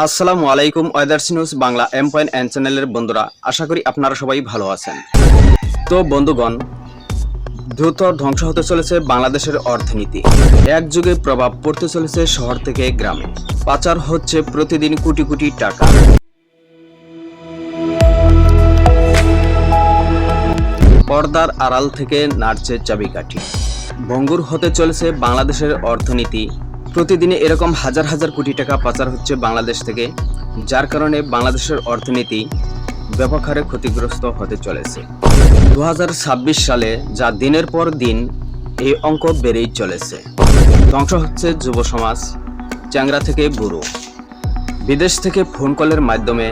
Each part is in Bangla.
আসসালামু আলাইকুম ওয়েদার্স নিউজ বাংলা এম.এন চ্যানেলের বন্ধুরা, আশা করি আপনারা সবাই ভালো আছেন। তো বন্ধুগণ, দ্রুত ধ্বংস হতে চলেছে বাংলাদেশের অর্থনীতি। এক যুগে প্রভাব পড়তে চলেছে শহর থেকে গ্রামে। পাচার হচ্ছে প্রতিদিন কোটি কোটি টাকা। পর্দার আড়াল থেকে নাড়ছে চাবিকাঠি। ভঙ্গুর হতে চলেছে বাংলাদেশের অর্থনীতি। প্রতিদিনে এরকম হাজার হাজার কোটি টাকা পাচার হচ্ছে বাংলাদেশ থেকে, যার কারণে বাংলাদেশের অর্থনীতি ব্যাপক হারে ক্ষতিগ্রস্ত হতে চলেছে। 2026 সালে যা দিনের পর দিন এই অঙ্ক বেড়েই চলেছে। ধ্বংস হচ্ছে যুব সমাজ, চ্যাংরা থেকে বুড়ো। বিদেশ থেকে ফোন কলের মাধ্যমে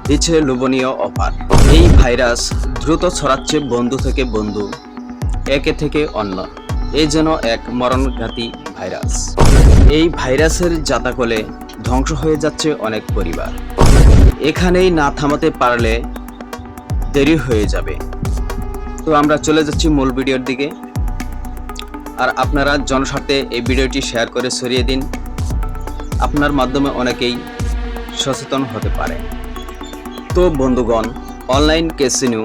দিচ্ছে লোভনীয় অফার। এই ভাইরাস দ্রুত ছড়াচ্ছে বন্ধু থেকে বন্ধু, একে থেকে অন্য। এই যেন এক মরণঘাতী ভাইরাস। এই ভাইরাসের জাতাকলে ধ্বংস হয়ে যাচ্ছে অনেক পরিবার। এখানেই না থামাতে পারলে দেরি হয়ে যাবে। তো আমরা চলে যাচ্ছি মূল ভিডিওর দিকে। আর আপনারা জনস্বার্থে এই ভিডিওটি শেয়ার করে ছড়িয়ে দিন। আপনার মাধ্যমে অনেকেই সচেতন হতে পারে। তো বন্ধুগণ, অনলাইন ক্যাসিনো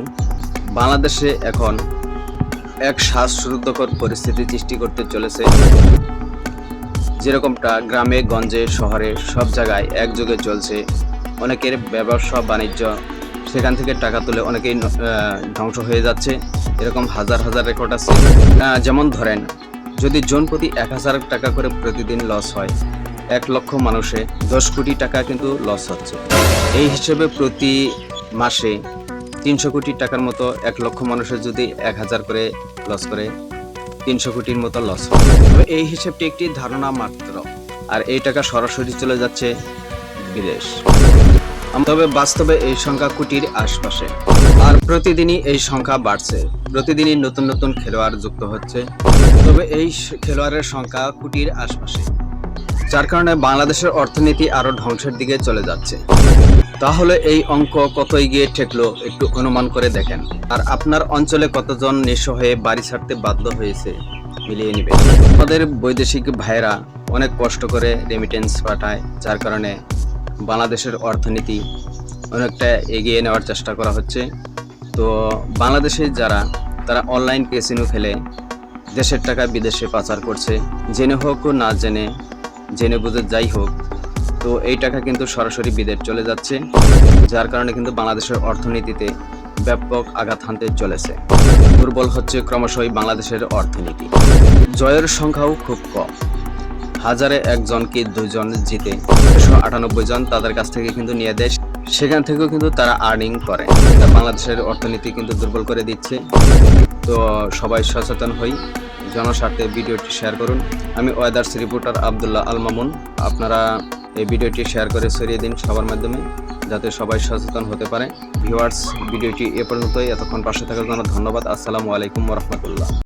বাংলাদেশে এখন এক শ্বাসরুদ্ধকর পরিস্থিতি সৃষ্টি করতে চলেছে। যেরকমটা গ্রামে গঞ্জে শহরে সব জায়গায় একযোগে চলছে। অনেকের ব্যবসা বাণিজ্য, সেখান থেকে টাকা তুলে অনেকেই ধ্বংস হয়ে যাচ্ছে। এরকম হাজার হাজার রেকর্ড আছে। যেমন ধরেন, যদি জন প্রতি 1000 টাকা করে প্রতিদিন লস হয়, 1 লক্ষ মানুষে 10 কোটি টাকা কিন্তু লস হচ্ছে। এই হিসেবে প্রতি মাসে 300 কোটি টাকার মতো 1 লক্ষ মানুষের যদি 1000 করে লস করে 300 কোটির মতো লস হবে। তবে এই হিসেবটি একটি ধারণা মাত্র, আর এই টাকা সরাসরি চলে যাচ্ছে বিদেশ। তবে বাস্তবে এই সংখ্যা কোটির আশপাশে, আর প্রতিদিনই এই সংখ্যা বাড়ছে। প্রতিদিনই নতুন নতুন খেলোয়াড় যুক্ত হচ্ছে। তবে এই খেলোয়াড়ের সংখ্যা কোটির আশপাশে, যার কারণে বাংলাদেশের অর্থনীতি আরো ধ্বংসের দিকে চলে যাচ্ছে। তাহলে এই অঙ্ক কত এগিয়ে ঠেকলো একটু অনুমান করে দেখেন। আর আপনার অঞ্চলে কতজন নিঃস্ব হয়ে বাড়ি ছাড়তে বাধ্য হয়েছে মিলিয়ে নেবেন। আমাদের বৈদেশিক ভাইয়েরা অনেক কষ্ট করে রেমিটেন্স পাঠায়, যার কারণে বাংলাদেশের অর্থনীতি অনেকটা এগিয়ে নেওয়ার চেষ্টা করা হচ্ছে। তো বাংলাদেশে যারা তারা অনলাইন ক্যাসিনো খেলে দেশের টাকা বিদেশে পাচার করছে, জেনে হোক না জেনে, জেনে বুঝে যাই হোক, তো এই টাকা কিন্তু সরাসরি বিদেশ চলে যাচ্ছে, যার কারণে কিন্তু বাংলাদেশের অর্থনীতিতে ব্যাপক আঘাত হানতে চলেছে। দুর্বল হচ্ছে ক্রমশই বাংলাদেশের অর্থনীতি। জয়ের সংখ্যাও খুব কম। 1000-এ 1 জন কি 2 জন জিতে 198 জন তাদের কাছ থেকে কিন্তু নিয়ে দেয়, সেখান থেকেও কিন্তু তারা আর্নিং করে। এটা বাংলাদেশের অর্থনীতি কিন্তু দুর্বল করে দিচ্ছে। তো সবাই সচেতন হই, জনস্বার্থে ভিডিওটি শেয়ার করুন। আমি ওয়েদার্স রিপোর্টার আব্দুল্লাহ আল মামুন। আপনারা এই ভিডিওটি শেয়ার করে ছড়িয়ে দিন সবার মাধ্যমে, যাতে সবাই সচেতন হতে পারে। ভিউয়ার্স, ভিডিওটি এ পর্যন্তই। এতক্ষণ পাশে থাকার জন্য ধন্যবাদ। আসসালামু আলাইকুম ওয়া রাহমাতুল্লাহ।